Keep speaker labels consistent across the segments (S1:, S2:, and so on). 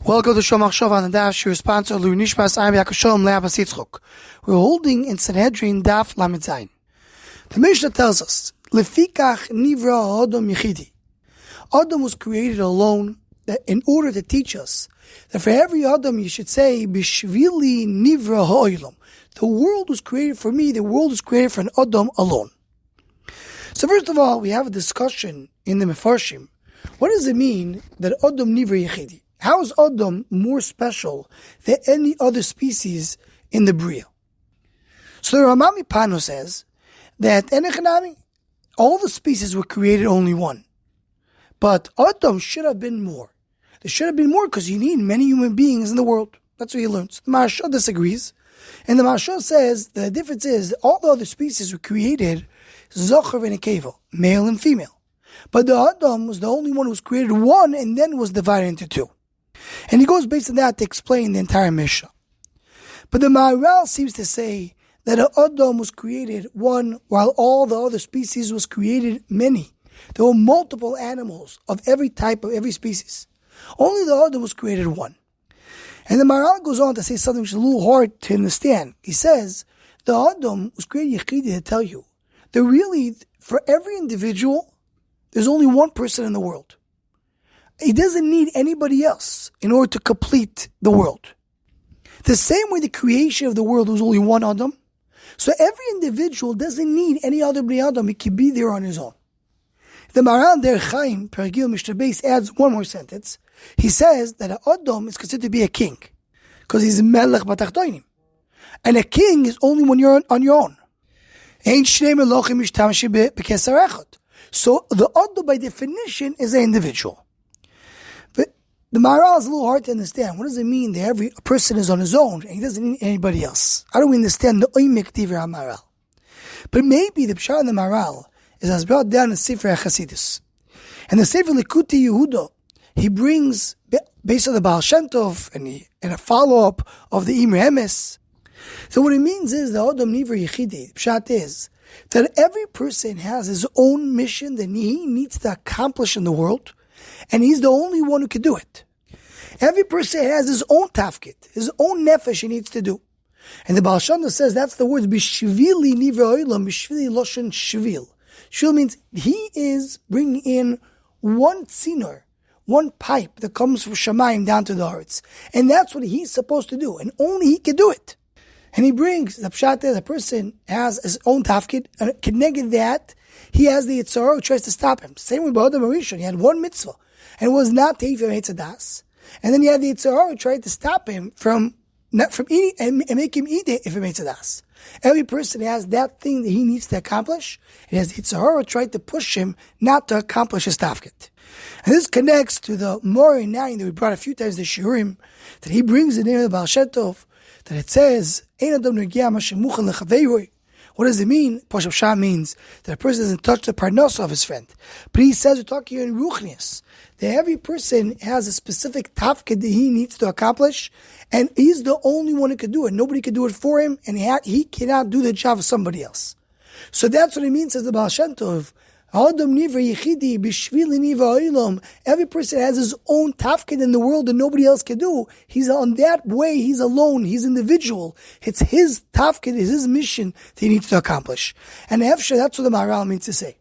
S1: Welcome to Shomach Shov on the Daf. Your sponsor, Lu Nishmas Ayim Yakasholm Le'Abbas Yitzchok. We're holding in Sanhedrin Daf Lamed Zayin. The Mishnah tells us, Lefikach Nivra Adam Yechidi. Adam was created alone that in order to teach us that for every Adam you should say, Bishvili Nivra Ha'olam. The world was created for me, the world was created for an Adam alone. So first of all, we have a discussion in the Mefarshim. What does it mean that Adam Nivra Yechidi? How is Adam more special than any other species in the Bria? So the Ramami Pano says that all the species were created only one. But Adam should have been more. There should have been more because you need many human beings in the world. That's what he learns. The Maharsha disagrees. And the Maharsha says the difference is all the other species were created Zocher and Nekeva, male and female. But the Adam was the only one who was created one and then was divided into two. And he goes based on that to explain the entire Mishnah. But the Maharal seems to say that Adam was created one while all the other species was created many. There were multiple animals of every type of every species. Only the Adam was created one. And the Maharal goes on to say something which is a little hard to understand. He says, the Adam was created Yechidi to tell you that really, for every individual, there's only one person in the world. He doesn't need anybody else in order to complete the world. The same way the creation of the world was only one Adam, so every individual doesn't need any other Bnei Adam. He can be there on his own. The Maran Der Chaim, Perigil Mishnah Beis, adds one more sentence. He says that an Adam is considered to be a king, because he's Melech Batachtoinim. And a king is only when you're on your own. So the Adam by definition is an individual. The Maharal is a little hard to understand. What does it mean that every person is on his own and he doesn't need anybody else? I don't understand the Oimek Divrei HaMaharal. But maybe the Pshat of the Maharal is as brought down in Sefer HaChasidus. And the Sefer Likuti Yehuda, he brings, based on the Baal Shem Tov and a follow-up of the Imre Emes. So what it means is the Adam Nivra Yechidi, the Pshat is that every person has his own mission that he needs to accomplish in the world, and he's the only one who can do it. Every person has his own tafkid, his own nefesh he needs to do. And the Baal Shem Tov says that's the words, Bishvili nivra olam, Bishvili loshen shvil. Shvil means he is bringing in one tzinor, one pipe that comes from Shamayim down to the hearts. And that's what he's supposed to do, and only he can do it. And he brings, the pshat is, the person has his own tafkid, and connected that, he has the Yitzhar who tries to stop him. Same with Ba'adam Arishon, he had one mitzvah, and it was not Teif Yitzhadas. And then he had the Yitzhar who tried to stop him from eating and make him eat it if it makes a das. Every person has that thing that he needs to accomplish. It has the Yitzhar who tried to push him not to accomplish his tafkid. And this connects to the Mori 9 that we brought a few times, the Shiurim, that he brings in the Baal Shem Tov, that it says, Ein Adam Negiah Ma Shemuchen Lechaveiroi. What does it mean? Pashup Shah means that a person doesn't touch the parnasa of his friend. But he says, we're talking here in Ruchnius, that every person has a specific tafkid that he needs to accomplish, and he's the only one who can do it. Nobody can do it for him, and he cannot do the job of somebody else. So that's what it means, says the Baal Shem Tov. Adam Nivra Yechidi, Bishvili Nivra Olam. Every person has his own tafkid in the world that nobody else can do. He's on that way, he's alone, he's individual. It's his tafkid, it's his mission that he needs to accomplish. And Efsha, that's what the Maharal means to say.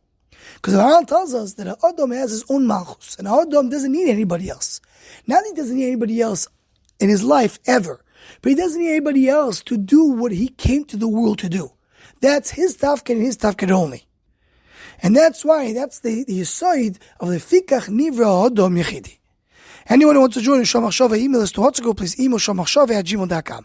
S1: Because the Maharal tells us that Adam has his own malchus, and Adam doesn't need anybody else. Not that he doesn't need anybody else in his life, ever. But he doesn't need anybody else to do what he came to the world to do. That's his tafkid and his tafkid only. And that's why, that's the yisoid of the Fikach Nivra Adam Yechidi. Anyone who wants to join in Shomach Shova, email us to Hotzego, please email shomachshova@gmail.com.